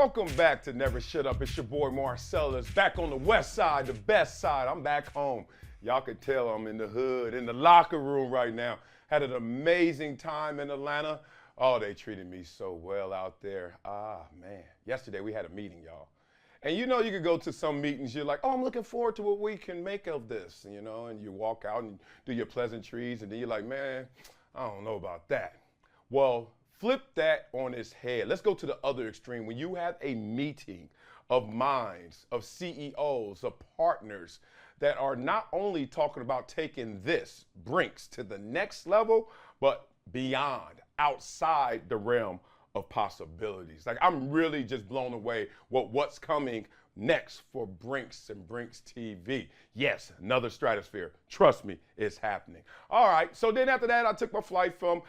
Welcome back to Never Shut Up. It's your boy Marcellus, back on the west side, the best side. I'm back home. Y'all can tell I'm in the hood, in the locker room right now. Had an amazing time in Atlanta. Oh, they treated me so well out there. Ah, man. Yesterday we had a meeting, y'all. And you know you could go to some meetings, you're like, oh, I'm looking forward to what we can make of this, you know, and you walk out and do your pleasantries, and then you're like, man, I don't know about that. Well, flip that on its head. Let's go to the other extreme. When you have a meeting of minds, of CEOs, of partners that are not only talking about taking this, Brinks, to the next level, but beyond, outside the realm of possibilities. Like, I'm really just blown away with what's coming next for Brinks and Brinks TV. Yes, another stratosphere. Trust me, it's happening. All right, so then after that, I took my flight from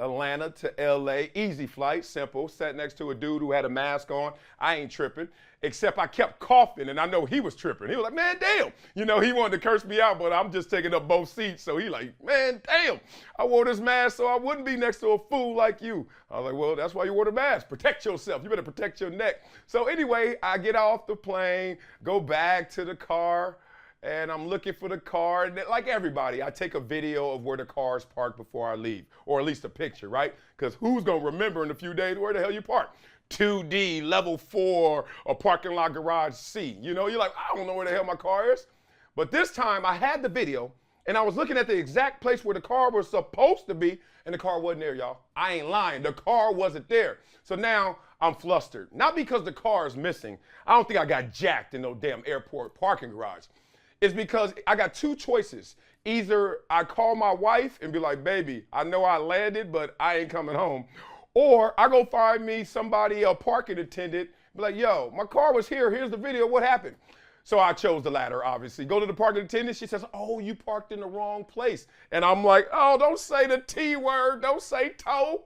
Atlanta to LA. Easy flight, simple. Sat next to a dude who had a mask on. I ain't tripping, except I kept coughing, and I know he was tripping. He was like, man, damn. You know, he wanted to curse me out, but I'm just taking up both seats. So he like, man, damn. I wore this mask so I wouldn't be next to a fool like you. I was like, well, that's why you wore the mask. Protect yourself. You better protect your neck. So anyway, I get off the plane, go back to the car, and I'm looking for the car. And like everybody, I take a video of where the car is parked before I leave, or at least a picture, right? Because who's going to remember in a few days where the hell you parked? 2D, level 4, a parking lot garage C. You know, you're like, I don't know where the hell my car is. But this time I had the video, and I was looking at the exact place where the car was supposed to be, and the car wasn't there, y'all. I ain't lying. The car wasn't there. So now I'm flustered. Not because the car is missing. I don't think I got jacked in no damn airport parking garage. It's because I got two choices. Either I call my wife and be like, baby, I know I landed, but I ain't coming home. Or I go find me somebody, a parking attendant, be like, yo, my car was here. Here's the video. What happened? So I chose the latter, obviously. Go to the parking attendant. She says, oh, you parked in the wrong place. And I'm like, oh, don't say the T word. Don't say toe.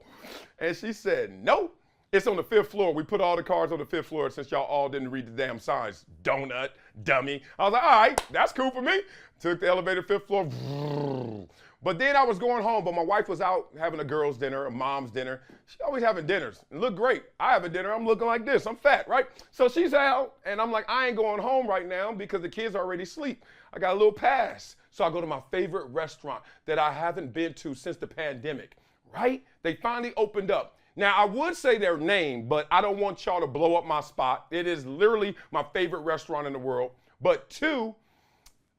And she said, no. It's on the 5th floor. We put all the cars on the 5th floor since y'all all didn't read the damn signs. Donut, dummy. I was like, all right, that's cool for me. Took the elevator 5th floor. But then I was going home, but my wife was out having a girl's dinner, a mom's dinner. She always having dinners and look great. I have a dinner, I'm looking like this, I'm fat, right? So she's out, and I'm like, I ain't going home right now because the kids already asleep. I got a little pass. So I go to my favorite restaurant that I haven't been to since the pandemic, right? They finally opened up. Now, I would say their name, but I don't want y'all to blow up my spot. It is literally my favorite restaurant in the world. But two,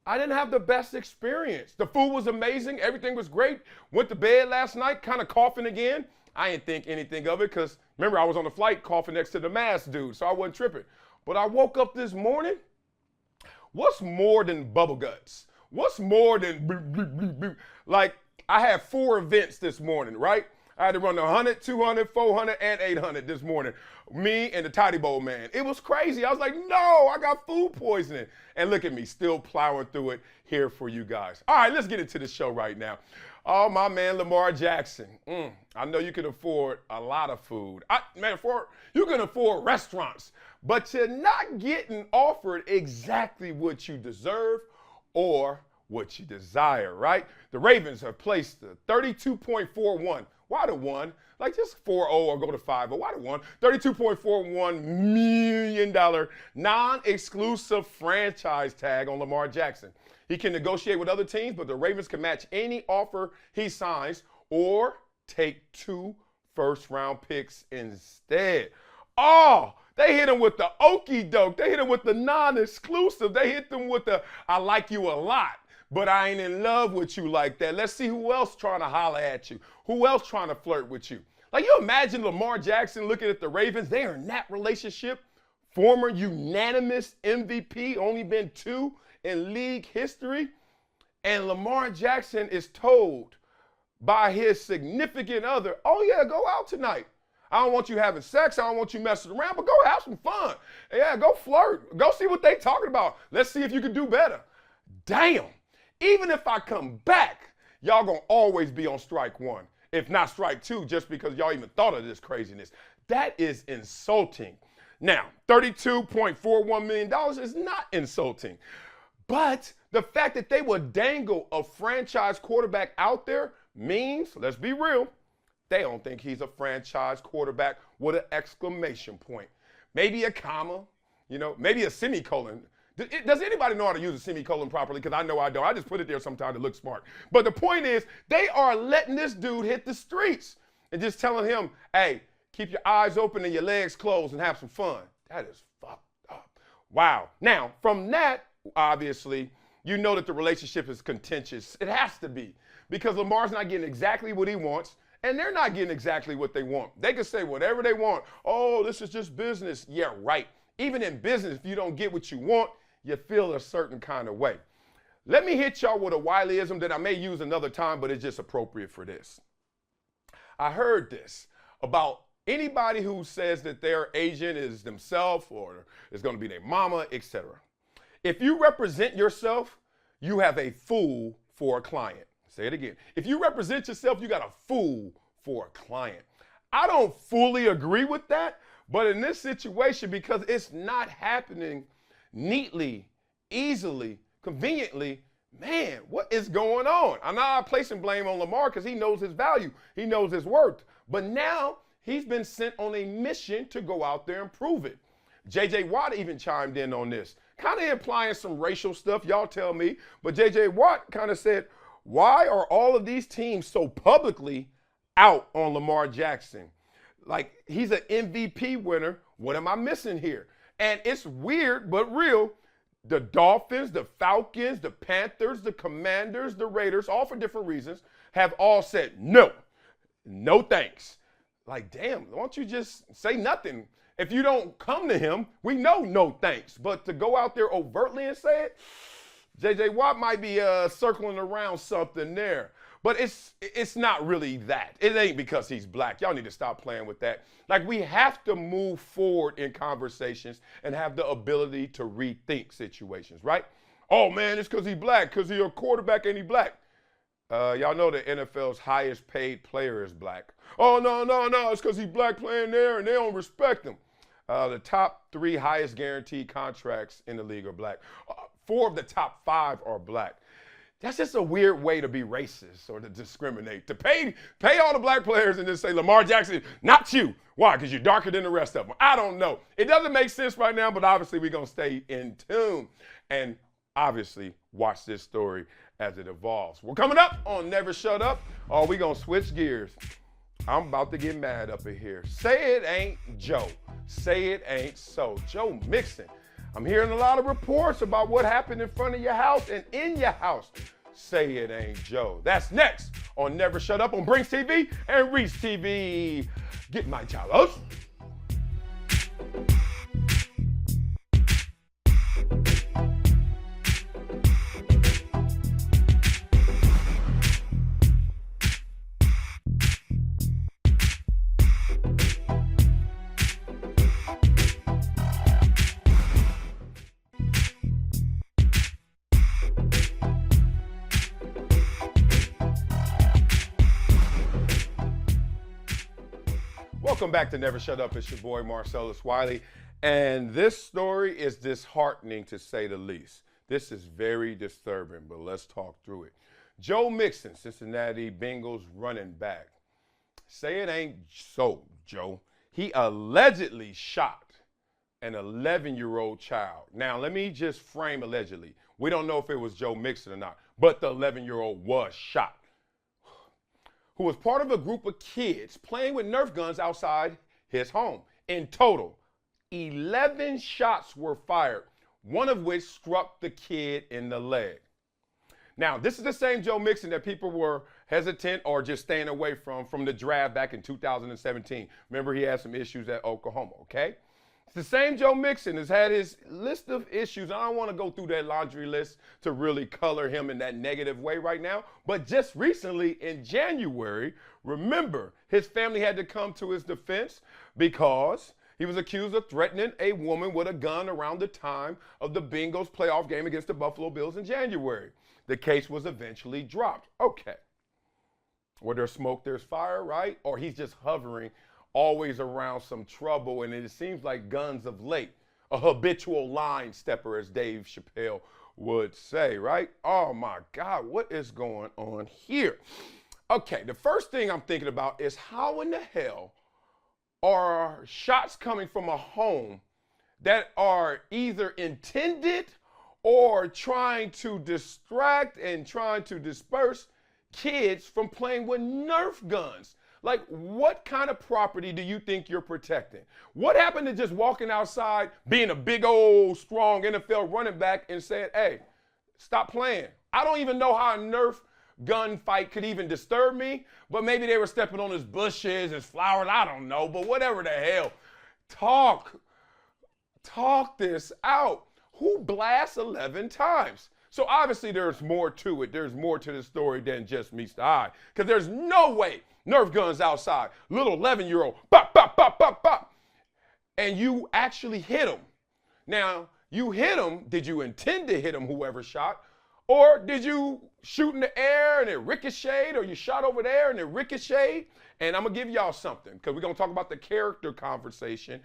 I didn't have the best experience. The food was amazing. Everything was great. Went to bed last night, kind of coughing again. I didn't think anything of it because, remember, I was on the flight coughing next to the mask dude, so I wasn't tripping. But I woke up this morning. What's more than bubble guts? What's more than bloop, bloop, bloop, bloop? Like, I had 4 events this morning, right? I had to run the 100, 200, 400, and 800 this morning. Me and the Toddy Bowl man. It was crazy. I was like, no, I got food poisoning. And look at me, still plowing through it here for you guys. All right, let's get into the show right now. Oh, my man, Lamar Jackson. I know you can afford a lot of food. You can afford restaurants, but you're not getting offered exactly what you deserve or what you desire, right? The Ravens have placed the 32.41. Why the 1? Like just 4-0 or go to 5-0. Why the 1? $32.41 million non-exclusive franchise tag on Lamar Jackson. He can negotiate with other teams, but the Ravens can match any offer he signs or take 2 first-round picks instead. Oh, they hit him with the okie doke. They hit him with the non-exclusive. They hit them with the I like you a lot, but I ain't in love with you like that. Let's see who else trying to holler at you. Who else trying to flirt with you? Like, you imagine Lamar Jackson looking at the Ravens. They are in that relationship. Former unanimous MVP, only been 2 in league history. And Lamar Jackson is told by his significant other, oh, yeah, go out tonight. I don't want you having sex. I don't want you messing around, but go have some fun. Yeah, go flirt. Go see what they talking about. Let's see if you can do better. Damn. Even if I come back, y'all gonna always be on strike 1. If not strike 2, just because y'all even thought of this craziness. That is insulting. Now, $32.41 million is not insulting. But the fact that they would dangle a franchise quarterback out there means, let's be real, they don't think he's a franchise quarterback with an exclamation point. maybe a comma, maybe a semicolon. Does anybody know how to use a semicolon properly? Because I know I don't. I just put it there sometimes to look smart. But the point is, they are letting this dude hit the streets and just telling him, hey, keep your eyes open and your legs closed and have some fun. That is fucked up. Wow. Now, from that, obviously, you know that the relationship is contentious. It has to be. Because Lamar's not getting exactly what he wants, and they're not getting exactly what they want. They can say whatever they want. Oh, this is just business. Yeah, right. Even in business, if you don't get what you want, you feel a certain kind of way. Let me hit y'all with a Wileyism that I may use another time, but it's just appropriate for this. I heard this about anybody who says that their agent is themselves or is going to be their mama, etc. If you represent yourself, you have a fool for a client. Say it again. If you represent yourself, you got a fool for a client. I don't fully agree with that, but in this situation, because it's not happening neatly, easily, conveniently, man, what is going on? I'm not placing blame on Lamar because he knows his value. He knows his worth. But now he's been sent on a mission to go out there and prove it. J.J. Watt even chimed in on this, kind of implying some racial stuff. Y'all tell me. But J.J. Watt kind of said, why are all of these teams so publicly out on Lamar Jackson? Like, he's an MVP winner. What am I missing here? And it's weird, but real. The Dolphins, the Falcons, the Panthers, the Commanders, the Raiders, all for different reasons, have all said no. No thanks. Like, damn, why don't you just say nothing? If you don't come to him, we know no thanks. But to go out there overtly and say it, J.J. Watt might be circling around something there. But it's not really that. It ain't because he's black. Y'all need to stop playing with that. Like, we have to move forward in conversations and have the ability to rethink situations, right? Oh, man, it's because he's black, because he's a quarterback and he's black. Y'all know the NFL's highest paid player is black. Oh, no, it's because he's black playing there and they don't respect him. The top 3 highest guaranteed contracts in the league are black. 4 of the top 5 are black. That's just a weird way to be racist or to discriminate. To pay all the black players and then say, Lamar Jackson, not you. Why? Because you're darker than the rest of them. I don't know. It doesn't make sense right now, but obviously we're going to stay in tune and obviously watch this story as it evolves. We're coming up on Never Shut Up. Oh, we're going to switch gears. I'm about to get mad up in here. Say it ain't Joe. Say it ain't so. Joe Mixon. I'm hearing a lot of reports about what happened in front of your house and in your house. Say it ain't Joe. That's next on Never Shut Up on Brinks TV and Reach TV. Get my chalos. Welcome back to Never Shut Up. It's your boy Marcellus Wiley, and this story is disheartening to say the least. This is very disturbing, but let's talk through it. Joe Mixon, Cincinnati Bengals running back. Say it ain't so, Joe. He allegedly shot an 11-year-old child. Now, let me just frame allegedly. We don't know if it was Joe Mixon or not, but the 11-year-old was shot, who was part of a group of kids playing with Nerf guns outside his home. In total, 11 shots were fired, one of which struck the kid in the leg. Now, this is the same Joe Mixon that people were hesitant or just staying away from the draft back in 2017. Remember, he had some issues at Oklahoma, okay? It's the same Joe Mixon has had his list of issues. I don't want to go through that laundry list to really color him in that negative way right now. But just recently in January, remember, his family had to come to his defense because he was accused of threatening a woman with a gun around the time of the Bengals playoff game against the Buffalo Bills in January. The case was eventually dropped. Okay. Where there's smoke, there's fire, right? Or he's just hovering always around some trouble, and it seems like guns of late, a habitual line stepper, as Dave Chappelle would say, right? Oh my God, what is going on here? Okay, the first thing I'm thinking about is how in the hell are shots coming from a home that are either intended or trying to distract and trying to disperse kids from playing with Nerf guns. Like, what kind of property do you think you're protecting? What happened to just walking outside, being a big old, strong NFL running back and saying, hey, stop playing? I don't even know how a Nerf gun fight could even disturb me, but maybe they were stepping on his bushes, his flowers, I don't know, but whatever the hell. Talk this out. Who blasts 11 times? So obviously there's more to it. There's more to the story than just meets the eye, because there's no way Nerf guns outside, little 11-year-old, bop, bop, bop, bop, bop, and you actually hit him. Now, you hit him, did you intend to hit him, whoever shot, or did you shoot in the air and it ricocheted, or you shot over there and it ricocheted? And I'm gonna give y'all something, because we're gonna talk about the character conversation,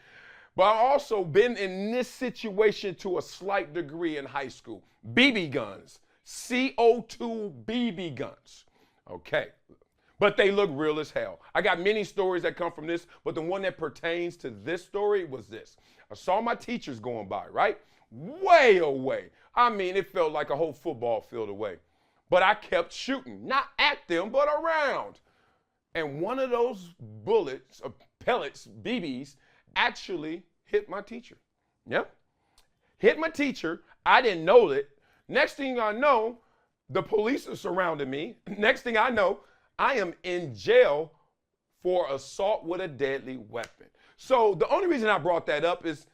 but I've also been in this situation to a slight degree in high school. BB guns, CO2 BB guns, okay. But they look real as hell. I got many stories that come from this, but the one that pertains to this story was this. I saw my teachers going by, right? Way away. I mean, it felt like a whole football field away. But I kept shooting, not at them, but around. And one of those bullets, pellets, BBs, actually hit my teacher. Yep. Hit my teacher. I didn't know it. Next thing I know, the police are surrounding me. Next thing I know, I am in jail for assault with a deadly weapon. So the only reason I brought that up is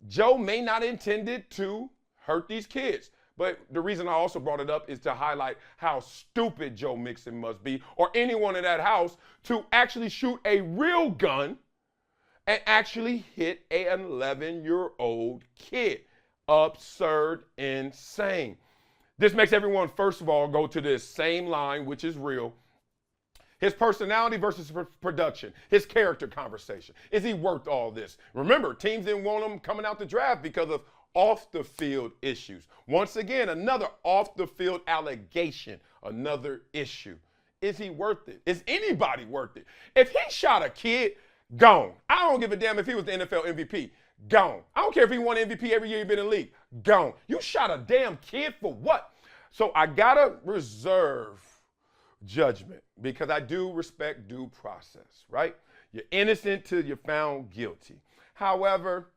Joe may not intended to hurt these kids. But the reason I also brought it up is to highlight how stupid Joe Mixon must be, or anyone in that house, to actually shoot a real gun and actually hit an 11-year-old kid. Absurd, insane. This makes everyone, first of all, go to this same line, which is real. His personality versus production, his character conversation. Is he worth all this? Remember, teams didn't want him coming out the draft because of off-the-field issues. Once again, another off-the-field allegation, another issue. Is he worth it? Is anybody worth it? If he shot a kid, gone. I don't give a damn if he was the NFL MVP. Gone. I don't care if he won MVP every year he's been in the league. Gone. You shot a damn kid for what? So I gotta reserve judgment, because I do respect due process, right? You're innocent till you're found guilty. However,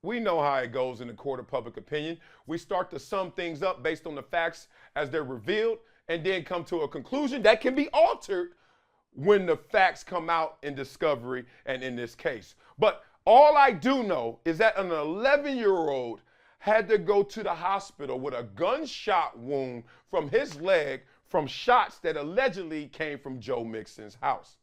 we know how it goes in the court of public opinion. We start to sum things up based on the facts as they're revealed, and then come to a conclusion that can be altered when the facts come out in discovery and in this case. But all I do know is that an 11-year-old had to go to the hospital with a gunshot wound from his leg from shots that allegedly came from Joe Mixon's house.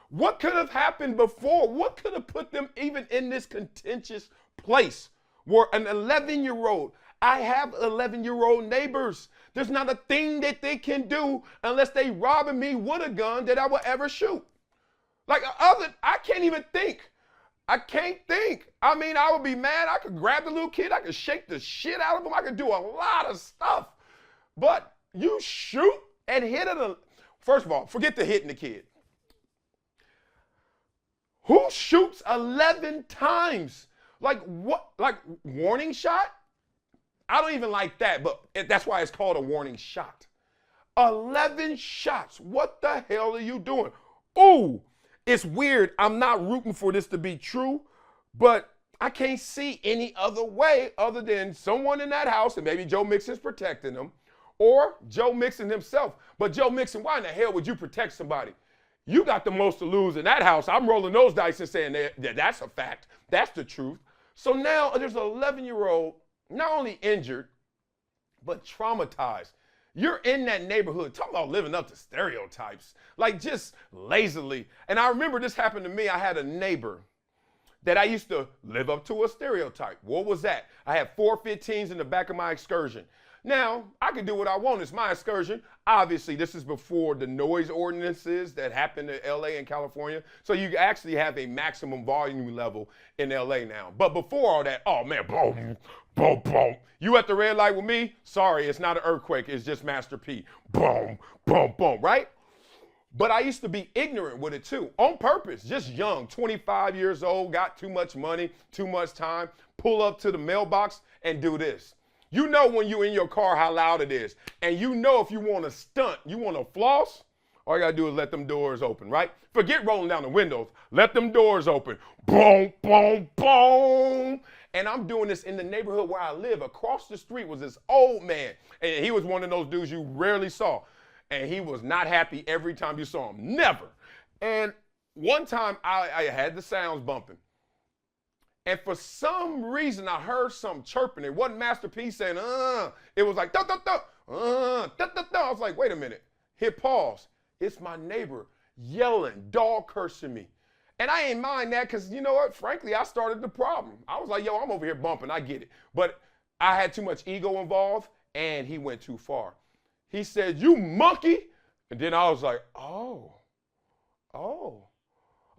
What could have happened before? What could have put them even in this contentious place where an 11-year-old, I have 11-year-old neighbors. There's not a thing that they can do unless they robbing me with a gun that I will ever shoot. Like I can't even think. I can't think. I mean, I would be mad. I could grab the little kid. I could shake the shit out of him. I could do a lot of stuff. But you shoot and hit it. First of all, forget the hitting the kid. Who shoots 11 times? Like what? Like warning shot? I don't even like that, but that's why it's called a warning shot. 11 shots. What the hell are you doing? Ooh, it's weird. I'm not rooting for this to be true, but I can't see any other way other than someone in that house, and maybe Joe Mixon's protecting them, or Joe Mixon himself. But Joe Mixon, why in the hell would you protect somebody? You got the most to lose in that house. I'm rolling those dice and saying that that's a fact. That's the truth. So now there's an 11-year-old not only injured, but traumatized. You're in that neighborhood, talking about living up to stereotypes, like just lazily. And I remember this happened to me. I had a neighbor that I used to live up to a stereotype. What was that? I had 415s in the back of my excursion. Now, I can do what I want. It's my excursion. Obviously, this is before the noise ordinances that happened in LA and California. So you actually have a maximum volume level in LA now. But before all that, oh man, boom, boom, boom. You at the red light with me? Sorry, it's not an earthquake. It's just Master P. Boom, boom, boom, right? But I used to be ignorant with it too, on purpose, just young, 25 years old, got too much money, too much time, pull up to the mailbox and do this. You know when you're in your car how loud it is. And you know if you want to stunt, you want to floss, all you got to do is let them doors open, right? Forget rolling down the windows. Let them doors open. Boom, boom, boom. And I'm doing this in the neighborhood where I live. Across the street was this old man. And he was one of those dudes you rarely saw. And he was not happy every time you saw him. Never. And one time I had the sounds bumping. And for some reason, I heard some chirping. It wasn't Master P saying, It was like, duh, duh, duh, duh, duh, duh. I was like, wait a minute. Hit pause. It's my neighbor yelling, dog cursing me. And I ain't mind that because, you know what? Frankly, I started the problem. I was like, yo, I'm over here bumping. I get it. But I had too much ego involved, and he went too far. He said, you monkey. And then I was like, oh.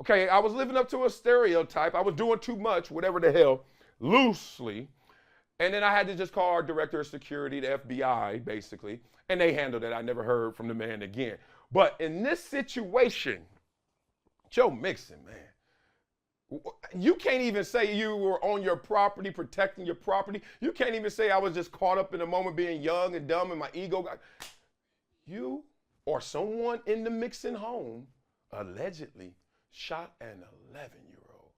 Okay, I was living up to a stereotype. I was doing too much, whatever the hell, loosely. And then I had to just call our director of security, the FBI, basically. And they handled it. I never heard from the man again. But in this situation, Joe Mixon, man, you can't even say you were on your property, protecting your property. You can't even say I was just caught up in the moment being young and dumb and my ego got. You or someone in the Mixon home allegedly shot an 11-year-old.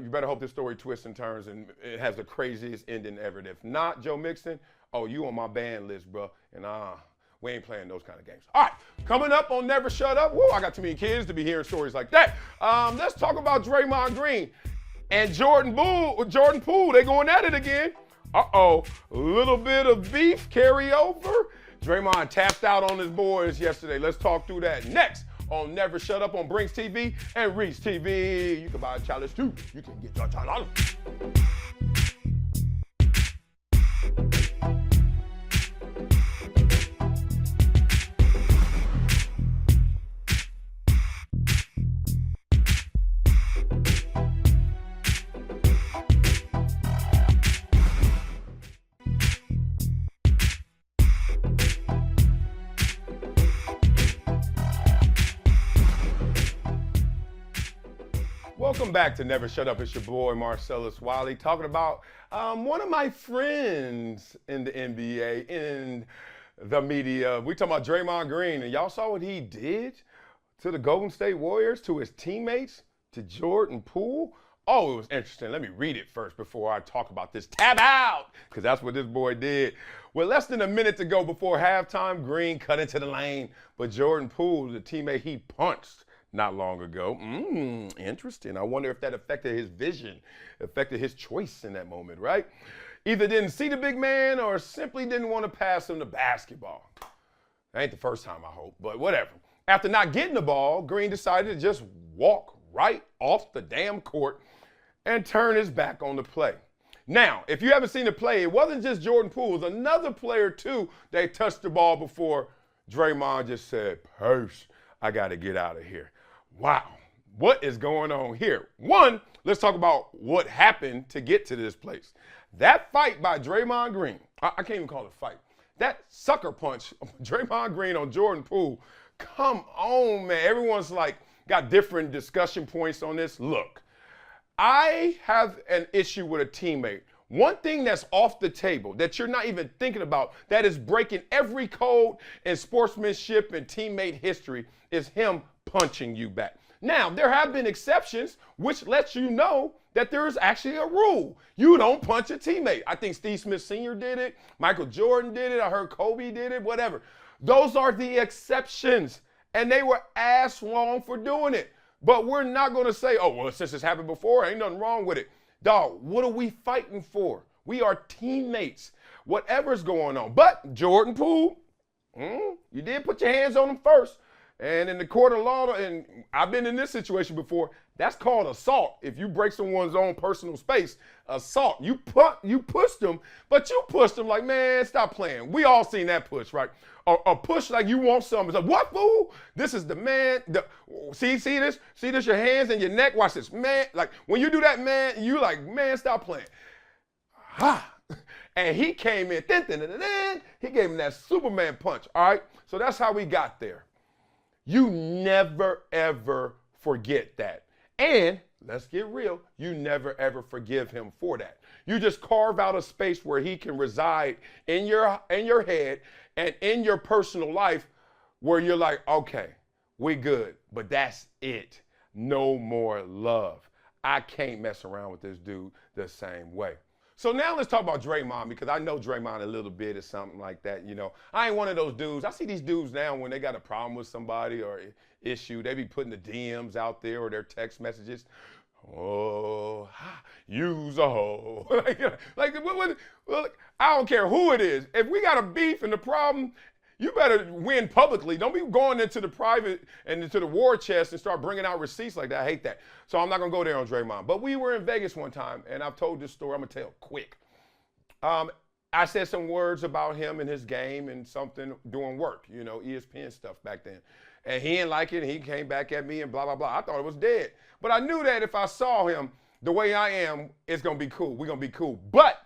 You better hope this story twists and turns and it has the craziest ending ever. If not, Joe Mixon, oh, you on my ban list, bro. And we ain't playing those kind of games. All right, coming up on Never Shut Up. Whoa, I got too many kids to be hearing stories like that. Let's talk about Draymond Green and Jordan Poole. They going at it again. Uh-oh, a little bit of beef carryover. Draymond tapped out on his boys yesterday. Let's talk through that next on Never Shut Up on Brinks TV and Reach TV. You can buy a challenge too. You can get your challenge. Welcome back to Never Shut Up. It's your boy, Marcellus Wiley, talking about one of my friends in the NBA, in the media. We talking about Draymond Green, and y'all saw what he did to the Golden State Warriors, to his teammates, to Jordan Poole. Oh, it was interesting. Let me read it first before I talk about this. Tap out, because that's what this boy did. With less than a minute to go before halftime, Green cut into the lane, but Jordan Poole, the teammate he punched not long ago. Interesting. I wonder if that affected his vision, affected his choice in that moment, right? Either didn't see the big man or simply didn't want to pass him the basketball. That ain't the first time, I hope, but whatever. After not getting the ball, Green decided to just walk right off the damn court and turn his back on the play. Now, if you haven't seen the play, it wasn't just Jordan Poole. It was another player, too, that touched the ball before Draymond just said, "Purse, I got to get out of here." Wow, what is going on here? One, let's talk about what happened to get to this place. That fight by Draymond Green, I can't even call it a fight. That sucker punch, Draymond Green on Jordan Poole, come on, man. Everyone's like got different discussion points on this. Look, I have an issue with a teammate. One thing that's off the table that you're not even thinking about, that is breaking every code in sportsmanship and teammate history, is him punching you back. Now, there have been exceptions, which lets you know that there is actually a rule. You don't punch a teammate. I think Steve Smith Sr. did it. Michael Jordan did it. I heard Kobe did it, whatever. Those are the exceptions, and they were ass wrong for doing it. But we're not going to say, oh, well, since it's happened before, ain't nothing wrong with it. Dog, what are we fighting for? We are teammates, whatever's going on. But Jordan Poole, you did put your hands on him first. And in the court of law, and I've been in this situation before, that's called assault. If you break someone's own personal space, assault. You pushed them, but you pushed them like, man, stop playing. We all seen that push, right? A push like you want something. It's like, what, fool? This is the man. See this? See this, your hands and your neck? Watch this, man. Like, when you do that, man, you like, man, stop playing. Ha! And he came in, he gave him that Superman punch, all right? So that's how we got there. You never, ever forget that. And let's get real, you never, ever forgive him for that. You just carve out a space where he can reside in your head and in your personal life where you're like, okay, we good, but that's it. No more love. I can't mess around with this dude the same way. So now let's talk about Draymond, because I know Draymond a little bit or something like that, you know. I ain't one of those dudes. I see these dudes now when they got a problem with somebody or issue, they be putting the DMs out there or their text messages. Oh, use a hoe. I don't care who it is. If we got a beef and the problem, you better win publicly. Don't be going into the private and into the war chest and start bringing out receipts like that. I hate that. So I'm not going to go there on Draymond. But we were in Vegas one time, and I've told this story. I'm going to tell quick. I said some words about him and his game and something doing work, you know, ESPN stuff back then. And he didn't like it, and he came back at me and blah, blah, blah. I thought it was dead. But I knew that if I saw him the way I am, it's going to be cool. We're going to be cool. But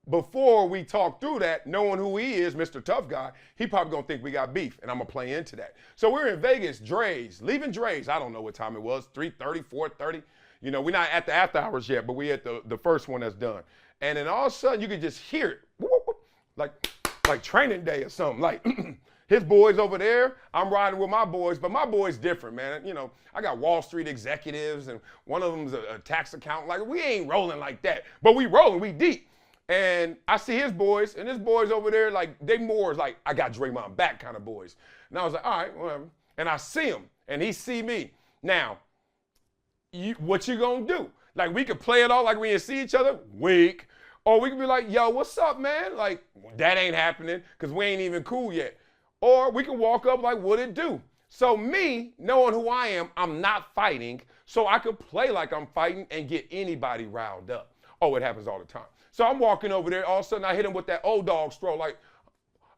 before we talk through that, knowing who he is, Mr. Tough Guy, he probably gonna think we got beef, and I'm gonna play into that. So we're in Vegas, leaving Dre's. I don't know what time it was, 3:30, 4:30. You know, we're not at the after hours yet, but we at the first one that's done. And then all of a sudden, you could just hear it, whoop, whoop, like training day or something. Like his boys over there, I'm riding with my boys, but my boys different, man. You know, I got Wall Street executives, and one of them's a tax accountant. Like, we ain't rolling like that, but we rolling, we deep. And I see his boys, and his boys over there, like, they more like, I got Draymond back kind of boys. And I was like, all right, whatever. And I see him, and he see me. Now, what you gonna do? Like, we could play it all like we didn't see each other, weak. Or we could be like, yo, what's up, man? Like, that ain't happening, because we ain't even cool yet. Or we can walk up like, what it do? So me, knowing who I am, I'm not fighting, so I could play like I'm fighting and get anybody riled up. Oh, it happens all the time. So I'm walking over there, all of a sudden I hit him with that old dog stroll, like,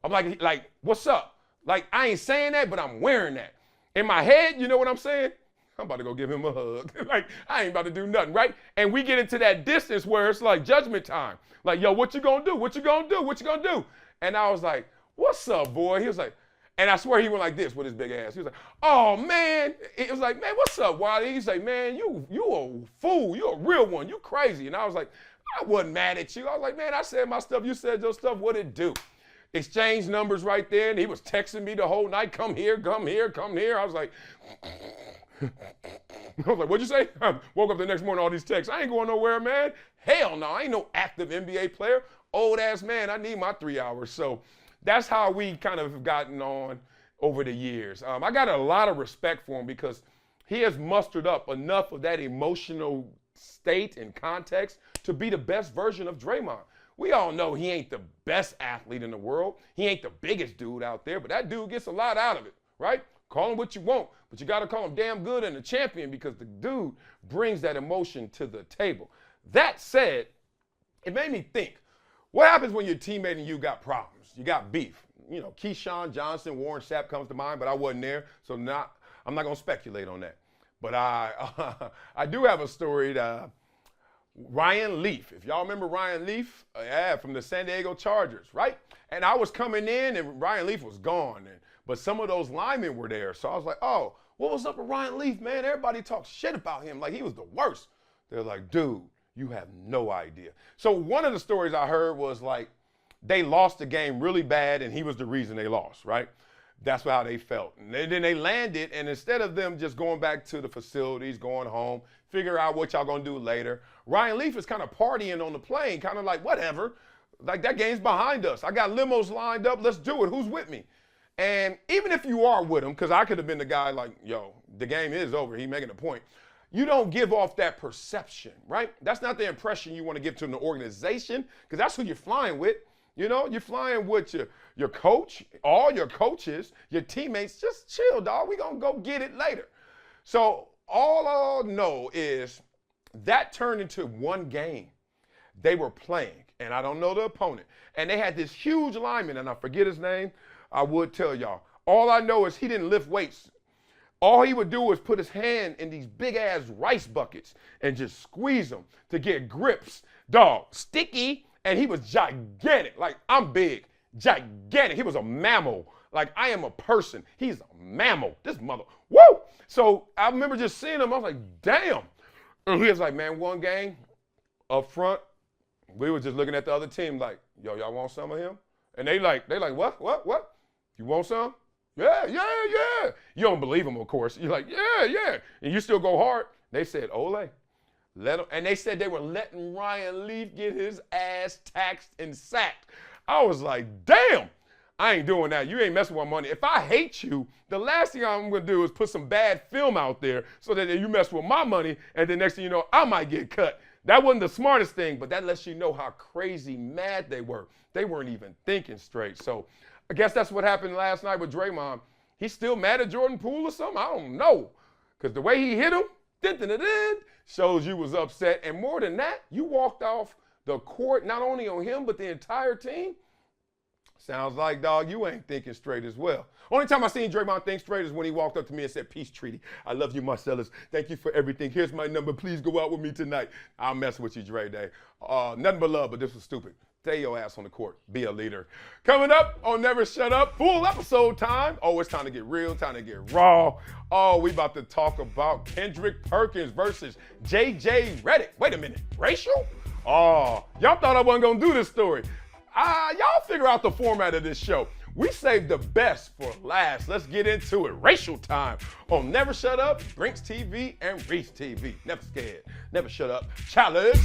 I'm like, what's up? Like, I ain't saying that, but I'm wearing that. In my head, you know what I'm saying? I'm about to go give him a hug. Like, I ain't about to do nothing, right? And we get into that distance where it's like judgment time. Like, yo, what you gonna do? What you gonna do? What you gonna do? And I was like, what's up, boy? He was like, and I swear he went like this with his big ass. He was like, oh, man. It was like, man, what's up, Wiley? He's like, man, you a fool. You a real one. You crazy. And I was like, I wasn't mad at you. I was like, man, I said my stuff. You said your stuff. What'd it do? Exchange numbers right there. And he was texting me the whole night. Come here, come here, come here. I was like, what'd you say? I woke up the next morning, all these texts. I ain't going nowhere, man. Hell no. I ain't no active NBA player. Old ass man. I need my 3 hours. So that's how we kind of gotten on over the years. I got a lot of respect for him because he has mustered up enough of that emotional state and context to be the best version of Draymond. We all know he ain't the best athlete in the world. He ain't the biggest dude out there, but that dude gets a lot out of it, right? Call him what you want, but you got to call him damn good and a champion because the dude brings that emotion to the table. That said, it made me think, what happens when your teammate and you got problems? You got beef. You know, Keyshawn Johnson, Warren Sapp comes to mind, but I wasn't there, so I'm not going to speculate on that. But I do have a story that Ryan Leaf. If y'all remember Ryan Leaf, from the San Diego Chargers, right? And I was coming in, and Ryan Leaf was gone. But some of those linemen were there. So I was like, oh, what was up with Ryan Leaf, man? Everybody talks shit about him like he was the worst. They're like, dude, you have no idea. So one of the stories I heard was like, they lost the game really bad, and he was the reason they lost, right? That's how they felt. And then they landed, and instead of them just going back to the facilities, going home, figure out what y'all gonna do later, Ryan Leaf is kind of partying on the plane, kind of like, whatever. Like, that game's behind us. I got limos lined up. Let's do it. Who's with me? And even if you are with him, because I could have been the guy like, yo, the game is over. He's making a point. You don't give off that perception, right? That's not the impression you want to give to an organization, because that's who you're flying with. You know, you're flying with your coach, all your coaches, your teammates. Just chill, dog. We're going to go get it later. So all I'll know is that turned into one game. They were playing, and I don't know the opponent. And they had this huge lineman, and I forget his name. I would tell y'all. All I know is he didn't lift weights. All he would do was put his hand in these big-ass rice buckets and just squeeze them to get grips. Dog, sticky. And he was gigantic. Like, I'm big. Gigantic. He was a mammal. Like, I am a person. He's a mammal. This mother. Woo! So I remember just seeing him. I was like, damn. And he was like, man, one game up front, we were just looking at the other team like, yo, y'all want some of him? And they like, what? You want some? Yeah. You don't believe him, of course. You're like, yeah. And you still go hard. They said, Ole, let him. And they said they were letting Ryan Leaf get his ass taxed and sacked. I was like, damn, I ain't doing that. You ain't messing with my money. If I hate you, the last thing I'm going to do is put some bad film out there so that you mess with my money, and then next thing you know, I might get cut. That wasn't the smartest thing, but that lets you know how crazy mad they were. They weren't even thinking straight. So I guess that's what happened last night with Draymond. He's still mad at Jordan Poole or something? I don't know. Because the way he hit him, shows you was upset. And more than that, you walked off the court, not only on him, but the entire team. Sounds like, dog, you ain't thinking straight as well. Only time I seen Draymond think straight is when he walked up to me and said, peace treaty. I love you, Marcellus. Thank you for everything. Here's my number. Please go out with me tonight. I'll mess with you, Dre Day. Nothing but love, but this was stupid. Stay your ass on the court. Be a leader. Coming up on Never Shut Up, full episode time. Oh, it's time to get real, time to get raw. Oh, we about to talk about Kendrick Perkins versus J.J. Redick. Wait a minute, racial? Oh, y'all thought I wasn't going to do this story. Y'all figure out the format of this show. We saved the best for last. Let's get into it. Racial time on Never Shut Up, Brinks TV, and Reese TV. Never scared. Never shut up. Challenge.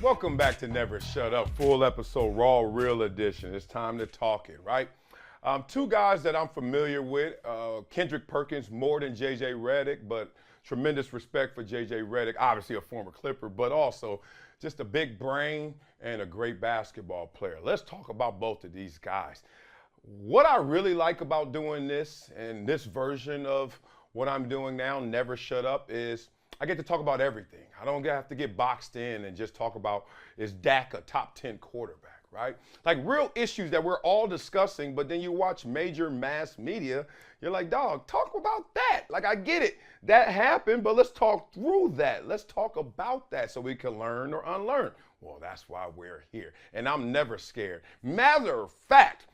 Welcome back to Never Shut Up, full episode, raw, real edition. It's time to talk it, right? Two guys that I'm familiar with, Kendrick Perkins more than J.J. Redick, but tremendous respect for J.J. Redick, obviously a former Clipper, but also just a big brain and a great basketball player. Let's talk about both of these guys. What I really like about doing this and this version of what I'm doing now, Never Shut Up, is I get to talk about everything. I don't have to get boxed in and just talk about, is Dak a top 10 quarterback, right? Like real issues that we're all discussing, but then you watch major mass media, you're like, dog, talk about that. Like, I get it. That happened, but let's talk through that. Let's talk about that so we can learn or unlearn. Well, that's why we're here. And I'm never scared. Matter of fact,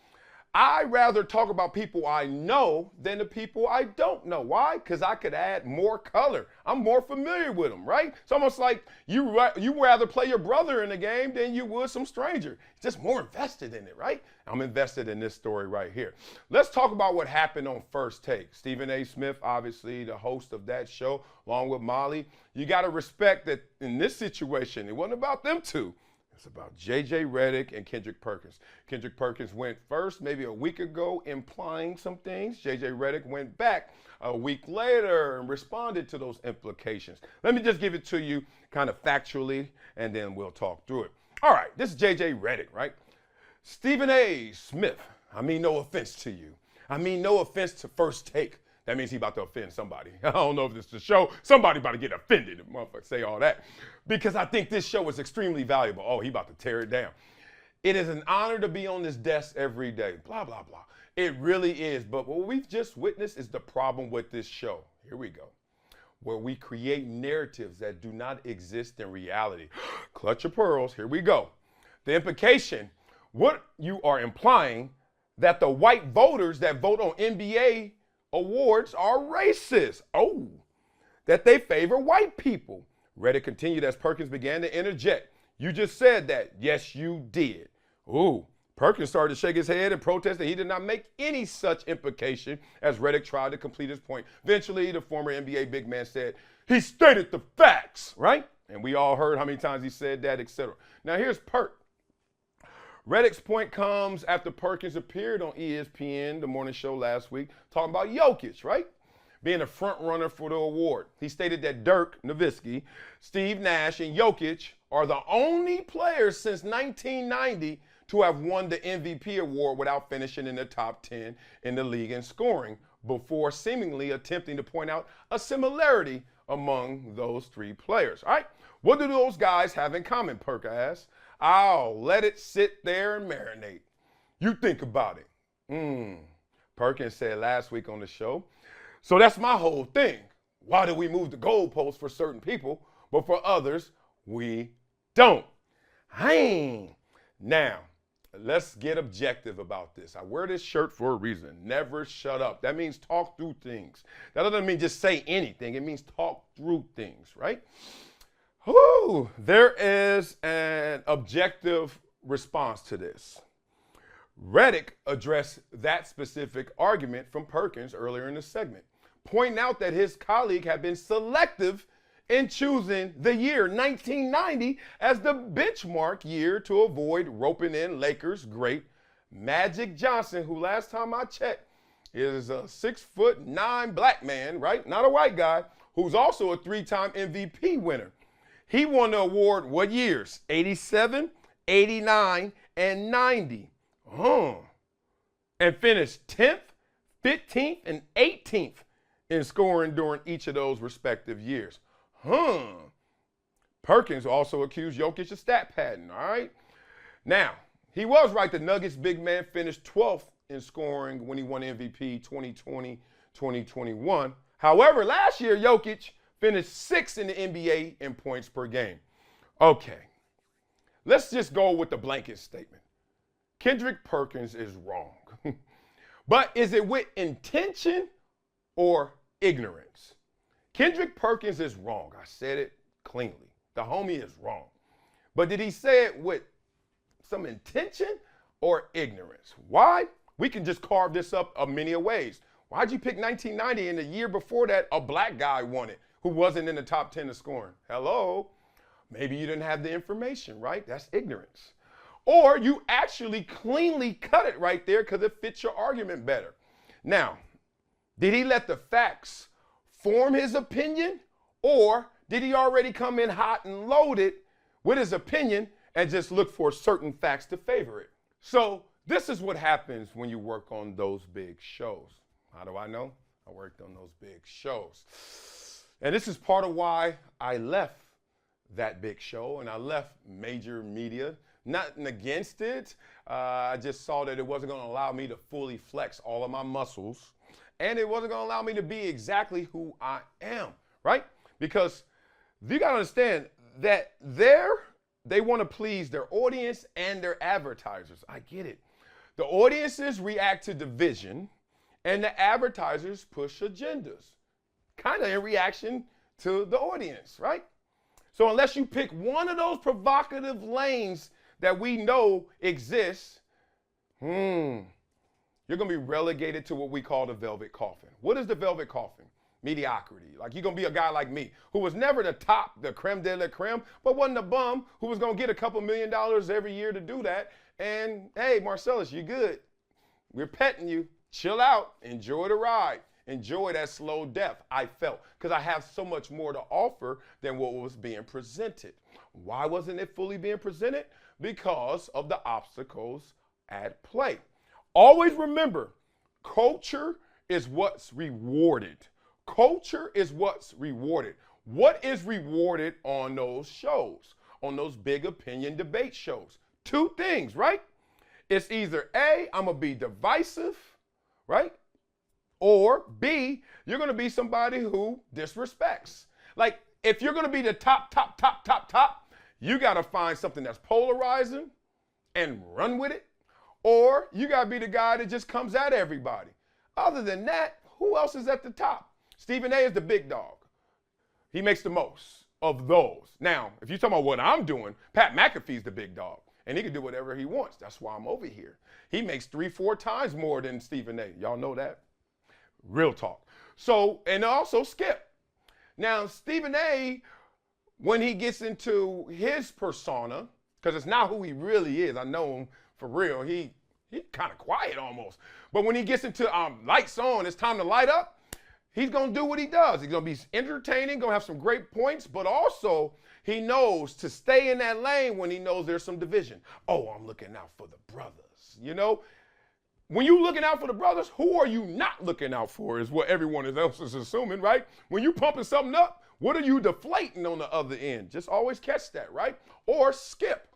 I rather talk about people I know than the people I don't know. Why? Because I could add more color. I'm more familiar with them, right? It's almost like you rather play your brother in the game than you would some stranger. Just more invested in it, right? I'm invested in this story right here. Let's talk about what happened on First Take. Stephen A. Smith, obviously the host of that show, along with Molly. You got to respect that in this situation, it wasn't about them two. It's about J.J. Redick and Kendrick Perkins. Kendrick Perkins went first maybe a week ago, implying some things. J.J. Redick went back a week later and responded to those implications. Let me just give it to you kind of factually, and then we'll talk through it. All right, this is J.J. Redick, right? Stephen A. Smith, I mean no offense to you. I mean no offense to First Take. That means he about to offend somebody. I don't know if this is the show. Somebody about to get offended if motherfuckers say all that. Because I think this show is extremely valuable. Oh, he about to tear it down. It is an honor to be on this desk every day. Blah, blah, blah. It really is. But what we've just witnessed is the problem with this show. Here we go. Where we create narratives that do not exist in reality. Clutch your pearls. Here we go. The implication, what you are implying, that the white voters that vote on NBA awards are racist. Oh, that they favor white people. Redick continued as Perkins began to interject. You just said that. Yes, you did. Ooh, Perkins started to shake his head and protest that he did not make any such implication as Redick tried to complete his point. Eventually, the former NBA big man said, he stated the facts, right? And we all heard how many times he said that, etc. Now here's Perk. Redick's point comes after Perkins appeared on ESPN, the morning show last week, talking about Jokic, right? Being a front runner for the award. He stated that Dirk Nowitzki, Steve Nash, and Jokic are the only players since 1990 to have won the MVP award without finishing in the top 10 in the league in scoring before seemingly attempting to point out a similarity among those three players. All right, what do those guys have in common, Perk asked. I'll let it sit there and marinate. You think about it. Perkins said last week on the show. So that's my whole thing. Why do we move the goalposts for certain people, but for others, we don't? Now, let's get objective about this. I wear this shirt for a reason. Never shut up. That means talk through things. That doesn't mean just say anything. It means talk through things, right? There is an objective response to this. Redick addressed that specific argument from Perkins earlier in the segment, pointing out that his colleague had been selective in choosing the year 1990 as the benchmark year to avoid roping in Lakers great Magic Johnson, who last time I checked is a 6'9" black man, right? Not a white guy, who's also a 3-time MVP winner. He won the award what years? 87, 89, and 90. And finished 10th, 15th, and 18th in scoring during each of those respective years. Perkins also accused Jokic of stat padding, all right? Now, he was right. The Nuggets big man finished 12th in scoring when he won MVP 2020, 2021. However, last year, Jokic finished 6th in the NBA in points per game. Okay, let's just go with the blanket statement. Kendrick Perkins is wrong. But is it with intention or ignorance? Kendrick Perkins is wrong. I said it cleanly. The homie is wrong. But did he say it with some intention or ignorance? Why? We can just carve this up a many ways. Why'd you pick 1990 and the year before that a black guy won it who wasn't in the top 10 of scoring? Hello? Maybe you didn't have the information, right? That's ignorance. Or you actually cleanly cut it right there because it fits your argument better. Now, did he let the facts form his opinion, or did he already come in hot and loaded with his opinion and just look for certain facts to favor it? So this is what happens when you work on those big shows. How do I know? I worked on those big shows. And this is part of why I left that big show and I left major media. Nothing against it. I just saw that it wasn't going to allow me to fully flex all of my muscles. And it wasn't going to allow me to be exactly who I am, right? Because you got to understand that they want to please their audience and their advertisers. I get it. The audiences react to division and the advertisers push agendas, kind of in reaction to the audience, right? So unless you pick one of those provocative lanes that we know exists, you're going to be relegated to what we call the velvet coffin. What is the velvet coffin? Mediocrity. Like, you're going to be a guy like me who was never the top, the creme de la creme, but wasn't a bum who was going to get a couple $1 million every year to do that. And, hey, Marcellus, you good. We're petting you. Chill out. Enjoy the ride. Enjoy that slow death, I felt, because I have so much more to offer than what was being presented. Why wasn't it fully being presented? Because of the obstacles at play. Always remember, culture is what's rewarded. Culture is what's rewarded. What is rewarded on those shows, on those big opinion debate shows? Two things, right? It's either A, I'm going to be divisive, right? Or B, you're going to be somebody who disrespects. Like, if you're going to be the top, you got to find something that's polarizing and run with it. Or you got to be the guy that just comes at everybody. Other than that, who else is at the top? Stephen A is the big dog. He makes the most of those. Now, if you're talking about what I'm doing, Pat McAfee's the big dog. And he can do whatever he wants. That's why I'm over here. He makes 3-4 times more than Stephen A. Y'all know that? Real talk. So, and also Skip. Now, Stephen A, when he gets into his persona, because it's not who he really is. I know him for real. He kind of quiet almost. But when he gets into lights on, it's time to light up, he's going to do what he does. He's going to be entertaining, going to have some great points, but also He knows to stay in that lane when he knows there's some division. Oh, I'm looking out for the brothers. You know, when you looking out for the brothers, who are you not looking out for is what everyone else is assuming, right? When you pumping something up, what are you deflating on the other end? Just always catch that, right? Or Skip.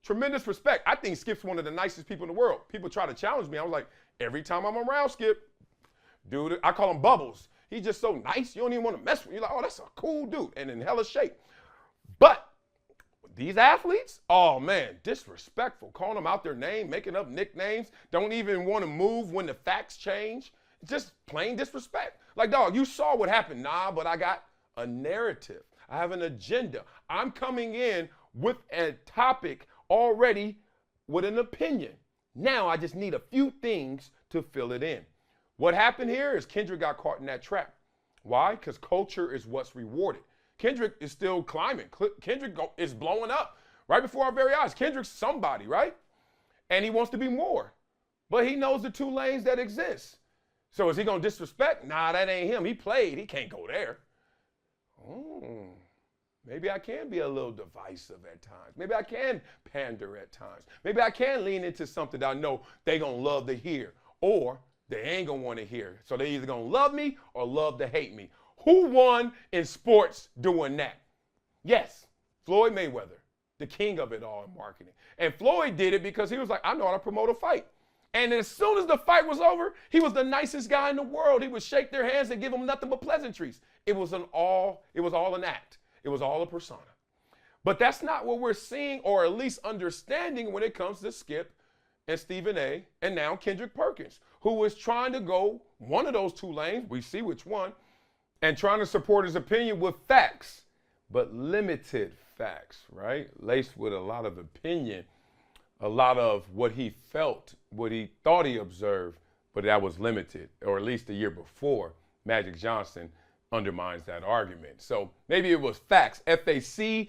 Tremendous respect. I think Skip's one of the nicest people in the world. People try to challenge me. I was like, every time I'm around Skip, dude, I call him Bubbles. He's just so nice. You don't even want to mess with him. You're like, oh, that's a cool dude and in hella shape. But these athletes, oh man, disrespectful. Calling them out their name, making up nicknames, don't even want to move when the facts change. Just plain disrespect. Like, dog, you saw what happened. Nah, but I got a narrative. I have an agenda. I'm coming in with a topic already with an opinion. Now I just need a few things to fill it in. What happened here is Kendrick got caught in that trap. Why? Because culture is what's rewarded. Kendrick is still climbing. Kendrick is blowing up right before our very eyes. Kendrick's somebody, right? And he wants to be more. But he knows the two lanes that exist. So is he going to disrespect? Nah, that ain't him. He played. He can't go there. Maybe I can be a little divisive at times. Maybe I can pander at times. Maybe I can lean into something that I know they going to love to hear or they ain't going to want to hear. So they either going to love me or love to hate me. Who won in sports doing that? Yes, Floyd Mayweather, the king of it all in marketing. And Floyd did it because he was like, I know how to promote a fight. And as soon as the fight was over, he was the nicest guy in the world. He would shake their hands and give them nothing but pleasantries. It was all an act. It was all a persona. But that's not what we're seeing or at least understanding when it comes to Skip and Stephen A. and now Kendrick Perkins, who is trying to go one of those two lanes, we see which one, and trying to support his opinion with facts, but limited facts, right? Laced with a lot of opinion, a lot of what he felt, what he thought he observed, but that was limited, or at least the year before, Magic Johnson undermines that argument. So maybe it was facts. FAC,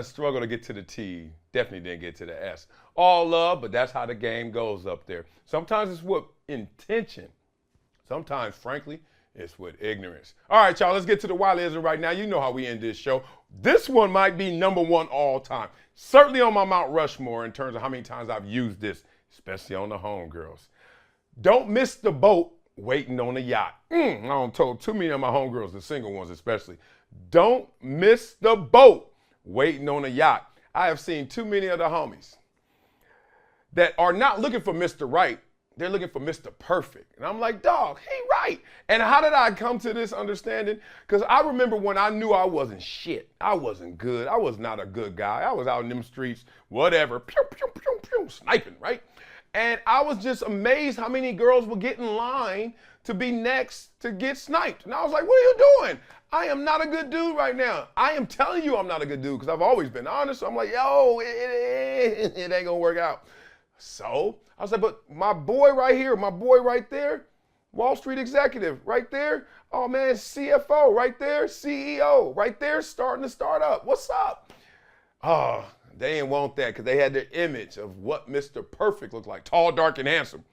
struggle to get to the T. Definitely didn't get to the S. All love, but that's how the game goes up there. Sometimes it's with intention. Sometimes, frankly, it's with ignorance. All right, y'all, let's get to the Wileyism right now. You know how we end this show. This one might be #1 all time. Certainly on my Mount Rushmore in terms of how many times I've used this, especially on the homegirls. Don't miss the boat waiting on a yacht. I don't told too many of my homegirls, the single ones especially. Don't miss the boat waiting on a yacht. I have seen too many of the homies that are not looking for Mr. Right. They're looking for Mr. Perfect. And I'm like, dog, he right. And how did I come to this understanding? Because I remember when I knew I wasn't shit. I wasn't good. I was not a good guy. I was out in them streets, whatever, pew, pew, pew, pew, sniping, right? And I was just amazed how many girls would get in line to be next to get sniped. And I was like, what are you doing? I am not a good dude right now. I am telling you I'm not a good dude because I've always been honest. So I'm like, yo, it ain't going to work out. So I was like, but my boy right here, my boy right there, Wall Street executive right there. Oh, man, CFO right there, CEO right there, starting to start up. What's up? Oh, they didn't want that because they had their image of what Mr. Perfect looked like, tall, dark, and handsome.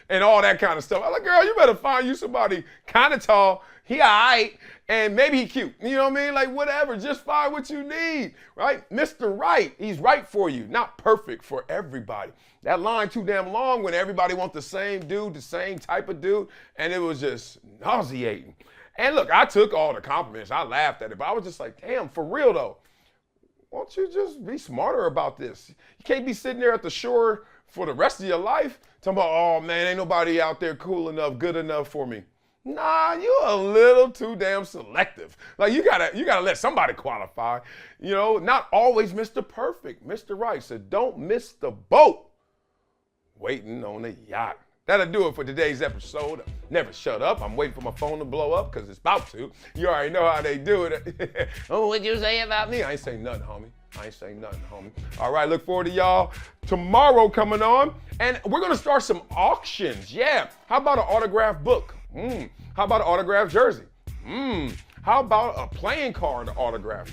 And all that kind of stuff. I'm like, girl, you better find you somebody kind of tall. He all right, and maybe he cute. You know what I mean? Like, whatever. Just find what you need, right? Mr. Right, he's right for you, not perfect for everybody. That line too damn long when everybody wants the same dude, the same type of dude, and it was just nauseating. And look, I took all the compliments. I laughed at it, but I was just like, damn, for real though. Won't you just be smarter about this? You can't be sitting there at the shore for the rest of your life talking about, oh man, ain't nobody out there cool enough, good enough for me. Nah, you a little too damn selective. Like you gotta let somebody qualify. You know, not always Mr. Perfect, Mr. Right. So don't miss the boat waiting on a yacht. That'll do it for today's episode of Never Shut Up. I'm waiting for my phone to blow up because it's about to. You already know how they do it. Oh, what'd you say about me? I ain't saying nothing, homie. I ain't saying nothing, homie. All right, look forward to y'all tomorrow coming on. And we're going to start some auctions. Yeah. How about an autographed book? How about an autographed jersey? How about a playing card autograph?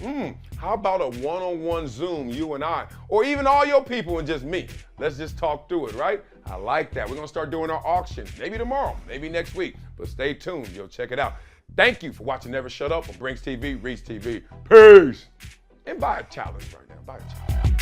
How about a one-on-one Zoom, you and I, or even all your people and just me? Let's just talk through it, right? I like that. We're going to start doing our auctions. Maybe tomorrow, maybe next week, but stay tuned. You'll check it out. Thank you for watching Never Shut Up on Brinks TV, Reach TV. Peace. And buy a challenge right now. Buy a challenge.